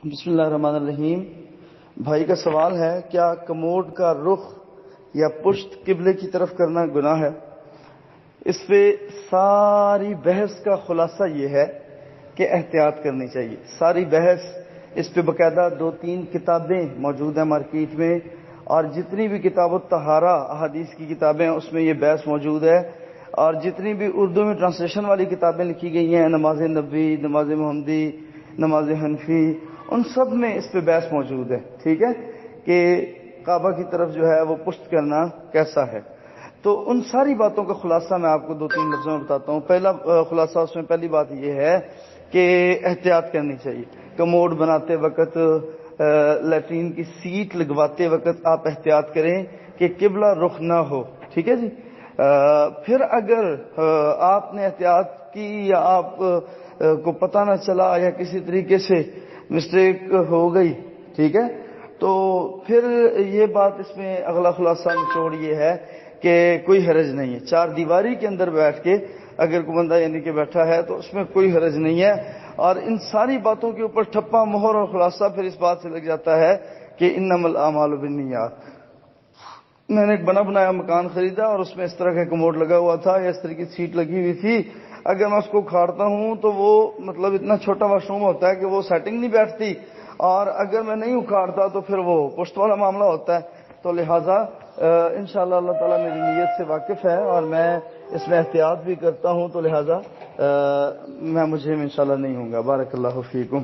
بسم اللہ الرحمن الرحیم۔ بھائی کا سوال ہے، کیا کموڈ کا رخ یا پشت قبلے کی طرف کرنا گناہ ہے؟ اس پہ ساری بحث کا خلاصہ یہ ہے کہ احتیاط کرنی چاہیے۔ ساری بحث اس پہ باقاعدہ 2-3 کتابیں موجود ہیں مارکیٹ میں، اور جتنی بھی کتاب الطہارہ احادیث کی کتابیں ہیں اس میں یہ بحث موجود ہے، اور جتنی بھی اردو میں ٹرانسلیشن والی کتابیں لکھی گئی ہیں، نماز نبوی، نماز محمدی، نماز حنفی، ان سب میں اس پہ بحث موجود ہے، ٹھیک ہے، کہ کعبہ کی طرف جو ہے وہ پشت کرنا کیسا ہے۔ تو ان ساری باتوں کا خلاصہ میں آپ کو 2-3 لفظوں میں بتاتا ہوں۔ پہلا خلاصہ اس میں پہلی بات یہ ہے کہ احتیاط کرنی چاہیے۔ کموڈ بناتے وقت، لیٹرین کی سیٹ لگواتے وقت آپ احتیاط کریں کہ قبلہ رخ نہ ہو، ٹھیک ہے جی۔ پھر اگر آپ نے احتیاط کی یا آپ کو پتہ نہ چلا یا کسی طریقے سے مسٹیک ہو گئی، ٹھیک ہے، تو پھر یہ بات اس میں اگلا خلاصہ نچوڑ یہ ہے کہ کوئی حرج نہیں ہے۔ 4 دیواری کے اندر بیٹھ کے اگر کوئی بندہ یعنی کہ بیٹھا ہے تو اس میں کوئی حرج نہیں ہے۔ اور ان ساری باتوں کے اوپر ٹھپا مہر اور خلاصہ پھر اس بات سے لگ جاتا ہے کہ انما الاعمال بالنیات۔ میں نے ایک بنا بنایا مکان خریدا اور اس میں اس طرح کا کموڈ لگا ہوا تھا یا اس طرح کی سیٹ لگی ہوئی تھی، اگر میں اس کو کھاڑتا ہوں تو وہ مطلب اتنا چھوٹا واش روم ہوتا ہے کہ وہ سیٹنگ نہیں بیٹھتی، اور اگر میں نہیں اکھاڑتا تو پھر وہ پشت والا معاملہ ہوتا ہے۔ تو لہٰذا انشاءاللہ اللہ تعالیٰ میری نیت سے واقف ہے اور میں اس میں احتیاط بھی کرتا ہوں، تو لہٰذا میں مجھے انشاءاللہ نہیں ہوں گا۔ بارک اللہ فیکم۔